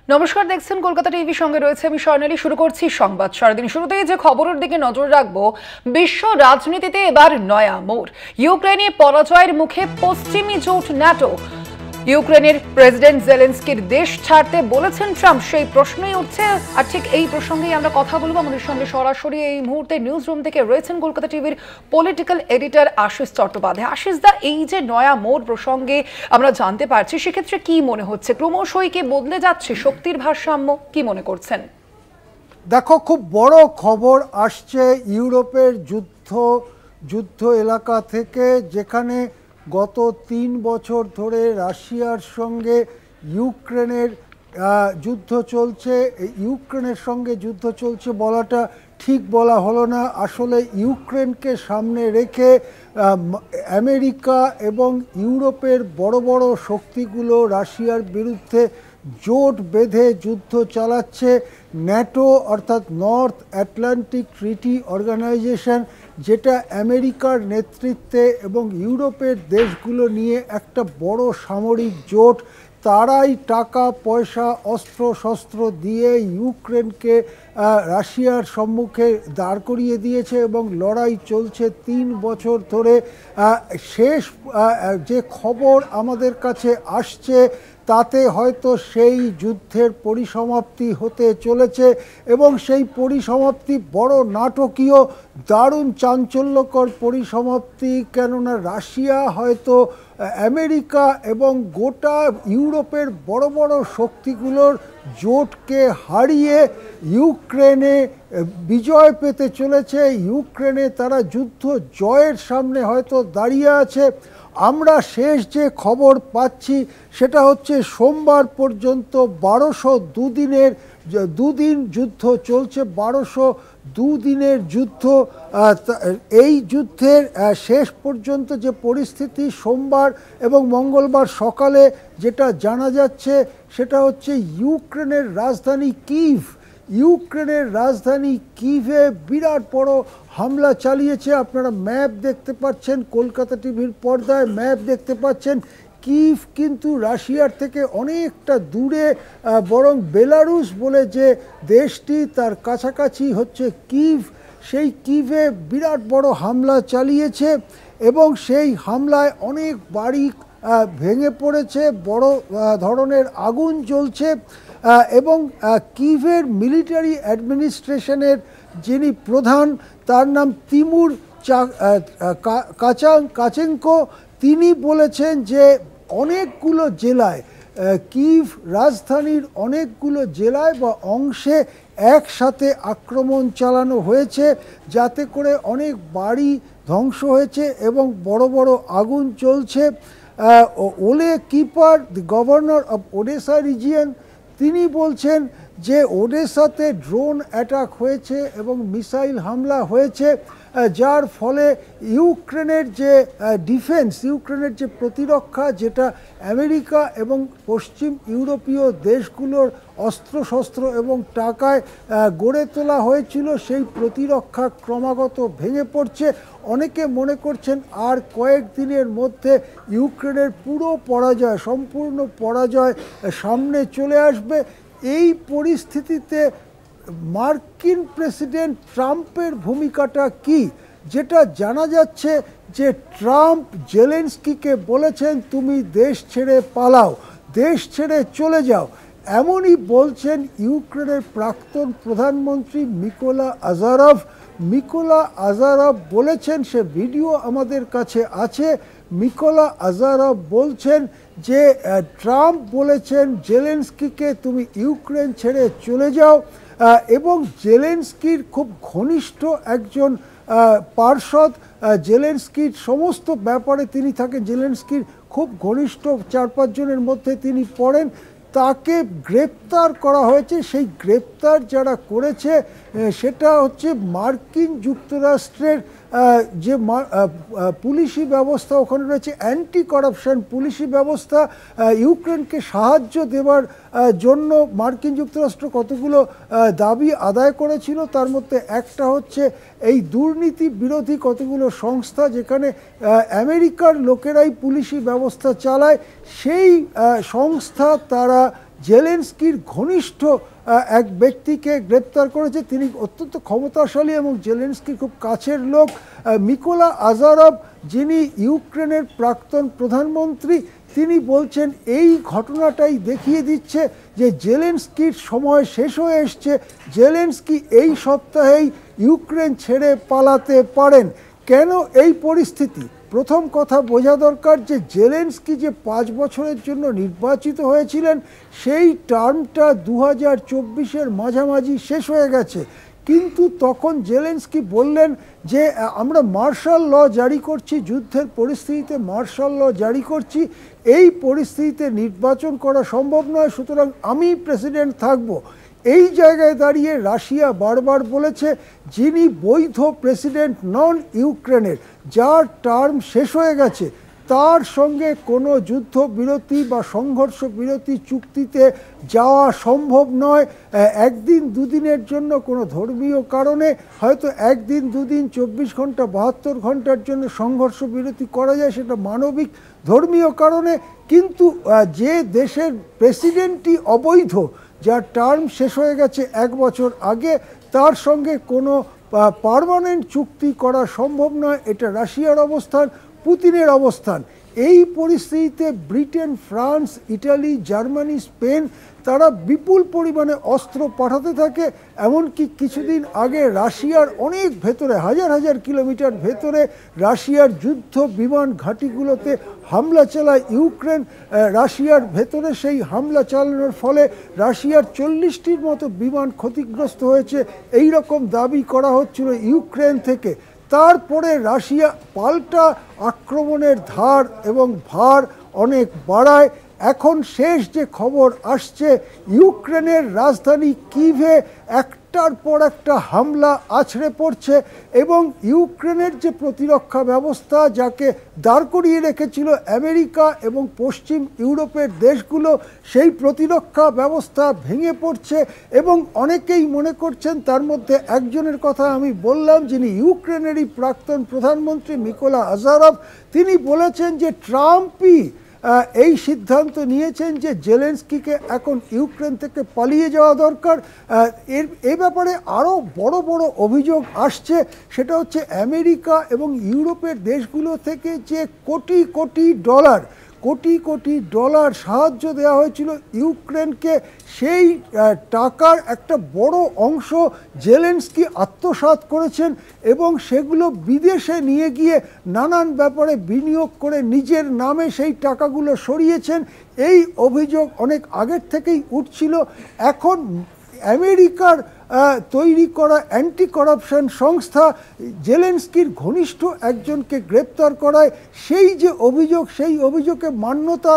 নমস্কার, দেখছেন কলকাতা টিভি, সঙ্গে রয়েছে আমি স্বর্ণালী। শুরু করছি সংবাদ। সারাদিন শুরুতেই যে খবরের দিকে নজর রাখবো, বিশ্ব রাজনীতিতে এবার নয়া মোড়। ইউক্রেনে পরাজয়ের মুখে পশ্চিমী জোট ন্যাটো। ইউক্রেনের প্রেসিডেন্ট জেলেনস্কির দেশ ছাড়তে বলেছেন ট্রাম্প, সেই প্রশ্নই উঠছে। আর ঠিক এই প্রসঙ্গেই আমরা কথা বলবো। আমাদের সঙ্গে সরাসরি এই মুহূর্তে নিউজ রুম থেকে রয়েছেন কলকাতা টিভির পলিটিক্যাল এডিটর আশিস চট্টোপাধ্যায়। আশিস দা, এই যে নয়া মোড় প্রসঙ্গে আমরা জানতে পারছি, সেক্ষেত্রে কি মনে হচ্ছে? ক্রমশই কি বদলে যাচ্ছে শক্তির ভারসাম্য? কি মনে করছেন? দেখো, খুব বড় খবর আসছে ইউরোপের যুদ্ধ এলাকা থেকে, যেখানে গত 3 বছর ধরে রাশিয়ার সঙ্গে ইউক্রেনের যুদ্ধ চলছে। ইউক্রেনের সঙ্গে যুদ্ধ চলছে বলাটা ঠিক বলা হলো না। আসলে ইউক্রেনকে সামনে রেখে আমেরিকা এবং ইউরোপের বড় বড় শক্তিগুলো রাশিয়ার বিরুদ্ধে জোট বেঁধে যুদ্ধ চালাচ্ছে। ন্যাটো অর্থাৎ নর্থ আটলান্টিক ট্রিটি অর্গানাইজেশন, যেটা আমেরিকার নেতৃত্বে এবং ইউরোপের দেশগুলো নিয়ে একটা বড় সামরিক জোট, তারাই টাকা পয়সা অস্ত্র শস্ত্র দিয়ে ইউক্রেনকে রাশিয়ার সম্মুখে দাঁড় করিয়ে দিয়েছে এবং লড়াই চলছে 3 বছর ধরে। শেষ যে খবর আমাদের কাছে আসছে, তাতে হয়তো সেই যুদ্ধের পরিসমাপ্তি হতে চলেছে এবং সেই পরিসমাপ্তি বড় নাটকীয়, দারুণ চাঞ্চল্যকর পরিসমাপ্তি। কেননা রাশিয়া হয়তো আমেরিকা এবং গোটা ইউরোপের বড় বড় শক্তিগুলোর জোটকে হারিয়ে ইউক্রেনে বিজয় পেতে চলেছে। ইউক্রেনে তারা যুদ্ধ জয়ের সামনে হয়তো দাঁড়িয়ে আছে। আমরা শেষ যে খবর পাচ্ছি সেটা হচ্ছে সোমবার পর্যন্ত 2দিন যুদ্ধ চলছে। 2 দিনের যুদ্ধ। এই যুদ্ধের শেষ পর্যন্ত যে পরিস্থিতি, সোমবার এবং মঙ্গলবার সকালে যেটা জানা যাচ্ছে সেটা হচ্ছে ইউক্রেনের রাজধানী কিভে বিরাট বড় হামলা চালিয়েছে। আপনারা ম্যাপ দেখতে পাচ্ছেন, কলকাতা টিভির পর্দায় ম্যাপ দেখতে পাচ্ছেন। কিভ কিন্তু রাশিয়ার থেকে অনেকটা দূরে, বরং বেলারুস বলে যে দেশটি, তার কাছাকাছি হচ্ছে কিভ। সেই কিভে বিরাট বড় হামলা চালিয়েছে এবং সেই হামলায় অনেক বাড়ি ভেঙে পড়েছে, বড় ধরনের আগুন জ্বলছে এবং কিভের মিলিটারি অ্যাডমিনিস্ট্রেশনের যিনি প্রধান, তার নাম তিমুর কাচেঙ্কো, তিনি বলেছেন যে অনেকগুলো জেলায়, কিভ রাজধানীর অনেকগুলো জেলায় বা অংশে একসাথে আক্রমণ চালানো হয়েছে, যাতে করে অনেক বাড়ি ধ্বংস হয়েছে এবং বড় বড় আগুন চলছে। Oleh Kiper, the governor of Odesa region, তিনি বলছেন যে ওডেসাতে ড্রোন অ্যাটাক হয়েছে এবং মিসাইল হামলা হয়েছে, যার ফলে ইউক্রেনের যে ডিফেন্স, ইউক্রেনের যে প্রতিরক্ষা, যেটা আমেরিকা এবং পশ্চিম ইউরোপীয় দেশগুলোর অস্ত্রশস্ত্র এবং টাকায় গড়ে তোলা হয়েছিল, সেই প্রতিরক্ষা ক্রমাগত ভেঙে পড়ছে। অনেকে মনে করছেন আর কয়েকদিনের মধ্যে ইউক্রেনের পুরো পরাজয়, সম্পূর্ণ পরাজয় সামনে চলে আসবে। এই পরিস্থিতিতে মার্কিন প্রেসিডেন্ট ট্রাম্পের ভূমিকাটা কি? যেটা জানা যাচ্ছে যে ট্রাম্প জেলেনস্কিকে বলেছেন, তুমি দেশ ছেড়ে পালাও, দেশ ছেড়ে চলে যাও। এমনই বলছেন ইউক্রেনের প্রাক্তন প্রধানমন্ত্রী মিকোলা আজারভ বলেছেন, সে ভিডিও আমাদের কাছে আছে। মিকোলা আজারভ বলছেন যে ট্রাম্প বলেছেন জেলেনস্কিকে, তুমি ইউক্রেন ছেড়ে চলে যাও। এবং জেলেনস্কির খুব ঘনিষ্ঠ একজন পার্ষদ, জেলেনস্কির সমস্ত ব্যাপারে তিনি থাকেন, জেলেনস্কির খুব ঘনিষ্ঠ 4-5 জনের মধ্যে তিনি পড়েন, তাকে গ্রেপ্তার করা হয়েছে। সেই গ্রেপ্তার যারা করেছে সেটা হচ্ছে মার্কিন যুক্তরাষ্ট্রের যে পুলিশি ব্যবস্থা ওখানে রয়েছে, অ্যান্টি করাপশন পুলিশি ব্যবস্থা, ইউক্রেনকে সাহায্য দেওয়ার জন্য মার্কিন যুক্তরাষ্ট্র কতগুলো দাবি আদায় করেছিল। তার মধ্যে একটা হচ্ছে এই দুর্নীতি বিরোধী কতগুলো সংস্থা, যেখানে আমেরিকার লোকেরাই পুলিশি ব্যবস্থা চালায়, সেই সংস্থা তারা জেলেনস্কির ঘনিষ্ঠ এক ব্যক্তিকে গ্রেপ্তার করেছে। তিনি অত্যন্ত ক্ষমতাশালী এবং জেলেনস্কির খুব কাছের লোক, মিকোলা আজারভ, যিনি ইউক্রেনের প্রাক্তন প্রধানমন্ত্রী। তিনি বলছেন এই ঘটনাটাই দেখিয়ে দিচ্ছে যে জেলেনস্কির সময় শেষ হয়ে এসছে, জেলেনস্কি এই সপ্তাহেই ইউক্রেন ছেড়ে পালাতে পারেন। কেন এই পরিস্থিতি? প্রথম কথা বোঝা দরকার যে জেলেনস্কি যে 5 বছরের জন্য নির্বাচিত হয়েছিলেন, সেই টার্মটা 2024-এর মাঝামাঝি শেষ হয়ে গেছে। কিন্তু তখন জেলেনস্কি বললেন যে আমরা মার্শাল ল জারি করছি, যুদ্ধের পরিস্থিতিতে মার্শাল ল জারি করছি, এই পরিস্থিতিতে নির্বাচন করা সম্ভব নয়, সুতরাং আমি প্রেসিডেন্ট থাকব। এই জায়গায় দাঁড়িয়ে রাশিয়া বারবার বলেছে যিনি বৈধ প্রেসিডেন্ট নন ইউক্রেনের, যার টার্ম শেষ হয়ে গেছে, তার সঙ্গে কোনো যুদ্ধবিরতি বা সংঘর্ষ বিরতি চুক্তিতে যাওয়া সম্ভব নয়। একদিন দুদিনের জন্য কোনো ধর্মীয় কারণে হয়তো একদিন দুদিন 24 ঘন্টা 72 ঘন্টার জন্য সংঘর্ষ বিরতি করা যায়, সেটা মানবিক ধর্মীয় কারণে। কিন্তু যে দেশের প্রেসিডেন্টই অবৈধ, যার টার্ম শেষ হয়ে গেছে 1 বছর আগে, তার সঙ্গে কোনো পার্মানেন্ট চুক্তি করা সম্ভব নয়। এটা রাশিয়ার অবস্থান, পুতিনের অবস্থান। এই পরিস্থিতিতে Britain, France, Italy, Germany, Spain তারা বিপুল পরিমাণে অস্ত্র পাঠাতে থাকে। এমনকি কিছুদিন আগে রাশিয়ার অনেক ভেতরে, হাজার হাজার কিলোমিটার ভেতরে রাশিয়ার যুদ্ধ বিমান ঘাঁটিগুলোতে হামলা চালায় ইউক্রেন। রাশিয়ার ভেতরে সেই হামলা চালানোর ফলে রাশিয়ার 40টির মতো বিমান ক্ষতিগ্রস্ত হয়েছে, এই রকম দাবি করা হচ্ছিল ইউক্রেন থেকে। তারপরে রাশিয়া পাল্টা আক্রমণের ধার এবং ভার অনেক বাড়ায়। এখন শেষ যে খবর আসছে, ইউক্রেনের রাজধানী কিভে একটার পর একটা হামলা আছড়ে পড়ছে এবং ইউক্রেনের যে প্রতিরক্ষা ব্যবস্থা, যাকে দাঁড় করিয়ে রেখেছিল আমেরিকা এবং পশ্চিম ইউরোপের দেশগুলো, সেই প্রতিরক্ষা ব্যবস্থা ভেঙে পড়ছে। এবং অনেকেই মনে করছেন, তার মধ্যে একজনের কথা আমি বললাম, যিনি ইউক্রেনেরই প্রাক্তন প্রধানমন্ত্রী মিকোলা আজারভ, তিনি বলেছেন যে ট্রাম্পই এই সিদ্ধান্ত নিয়েছেন যে জেলেনস্কিকে এখন ইউক্রেন থেকে পালিয়ে যাওয়া দরকার। এই ব্যাপারে আরও বড় বড় অভিযোগ আসছে, সেটা হচ্ছে আমেরিকা এবং ইউরোপের দেশগুলো থেকে যে কোটি কোটি ডলার সাহায্য দেওয়া হয়েছিল ইউক্রেনকে, সেই টাকার একটা বড় অংশ জেলেনস্কি আত্মসাৎ করেছেন এবং সেগুলো বিদেশে নিয়ে গিয়ে নানান ব্যাপারে বিনিয়োগ করে নিজের নামে সেই টাকাগুলো সরিয়েছেন। এই অভিযোগ অনেক আগের থেকেই উঠছিল। এখন আমেরিকার তৈরি করা অ্যান্টি করাপশন সংস্থা জেলেনস্কির ঘনিষ্ঠ একজনকে গ্রেপ্তার করায়। সেই যে অভিযোগ, সেই অভিযোগে মান্যতা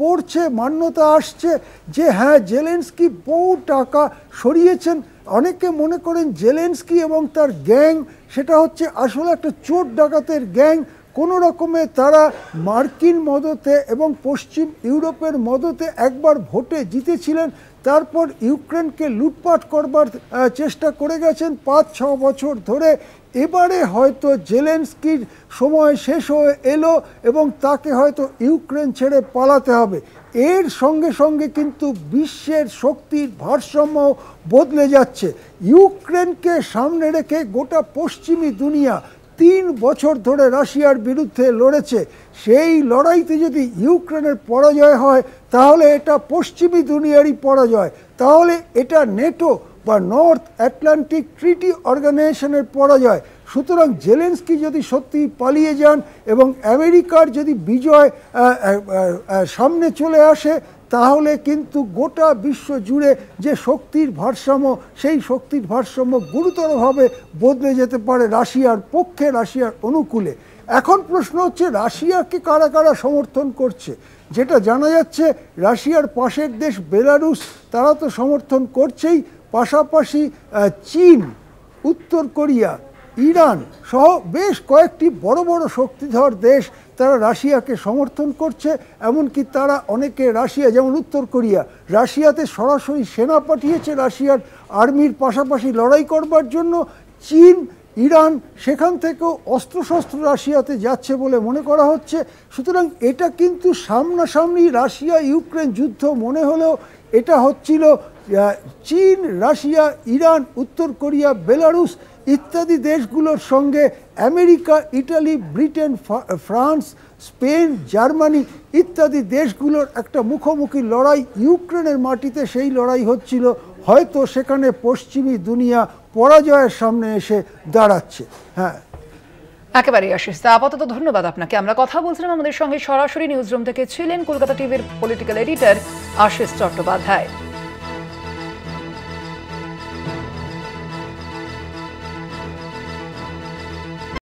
পড়ছে, মান্যতা আসছে যে হ্যাঁ, জেলেনস্কি বহু টাকা সরিয়েছেন। অনেকে মনে করেন জেলেনস্কি এবং তার গ্যাং সেটা হচ্ছে আসলে একটা চোর ডাকাতের গ্যাং। কোনো রকমে তারা মার্কিন মদতে এবং পশ্চিম ইউরোপের মদতে একবার ভোটে জিতেছিলেন, তারপর ইউক্রেনকে লুটপাট করবার চেষ্টা করে গেছেন 5-6 বছর ধরে। এবারে হয়তো জেলেনস্কির সময় শেষ হয়ে এলো এবং তাকে হয়তো ইউক্রেন ছেড়ে পালাতে হবে। এর সঙ্গে সঙ্গে কিন্তু বিশ্বের শক্তির ভারসাম্য বদলে যাচ্ছে। ইউক্রেনকে সামনে রেখে গোটা পশ্চিমী দুনিয়া 3 বছর ধরে রাশিয়ার বিরুদ্ধে লড়েছে। সেই লড়াইতে যদি ইউক্রেনের পরাজয় হয়, তাহলে এটা পশ্চিমী দুনিয়ারই পরাজয়, তাহলে এটা নেটো বা নর্থ আটলান্টিক ট্রিটি অর্গানাইজেশনের পরাজয়। সুতরাং জেলেনস্কি যদি সত্যি পালিয়ে যান এবং আমেরিকার যদি বিজয় সামনে চলে আসে, তাহলে কিন্তু গোটা বিশ্ব জুড়ে যে শক্তির ভারসাম্য, সেই শক্তির ভারসাম্য গুরুতরভাবে বদলে যেতে পারে রাশিয়ার পক্ষে, রাশিয়ার অনুকূলে। এখন প্রশ্ন হচ্ছে রাশিয়াকে কারা কারা সমর্থন করছে। যেটা জানা যাচ্ছে, রাশিয়ার পাশের দেশ বেলারুস, তারা তো সমর্থন করছেই, পাশাপাশি চীন, উত্তর কোরিয়া, ইরান সহ বেশ কয়েকটি বড় বড় শক্তিধর দেশ তারা রাশিয়াকে সমর্থন করছে। এমনকি তারা অনেকে রাশিয়া, যেমন উত্তর কোরিয়া, রাশিয়াতে সরাসরি সেনা পাঠিয়েছে রাশিয়ার আর্মির পাশাপাশি লড়াই করবার জন্য। চীন, ইরান সেখান থেকেও অস্ত্রশস্ত্র রাশিয়াতে যাচ্ছে বলে মনে করা হচ্ছে। সুতরাং এটা কিন্তু সামনাসামনি রাশিয়া ইউক্রেন যুদ্ধ মনে হলেও এটা হচ্ছিল চীন, রাশিয়া, ইরান, উত্তর কোরিয়া, বেলারুস ইত্যাদি দেশগুলোর সঙ্গে America, Italy, Britain, France, Spain, Germany ইত্যাদি দেশগুলোর একটা মুখোমুখি লড়াই। ইউক্রেনের মাটিতে সেই লড়াই হচ্ছিল। হয়তো সেখানে পশ্চিমী দুনিয়া পরাজয়ের সামনে এসে দাঁড়াচ্ছে। হ্যাঁ, একেবারেই আশিস দা, আপাতত ধন্যবাদ আপনাকে। আমরা কথা বলছিলাম, আমাদের সঙ্গে সরাসরি নিউজ রুম থেকে ছিলেন কলকাতা টিভির পলিটিক্যাল এডিটর আশিস চট্টোপাধ্যায়।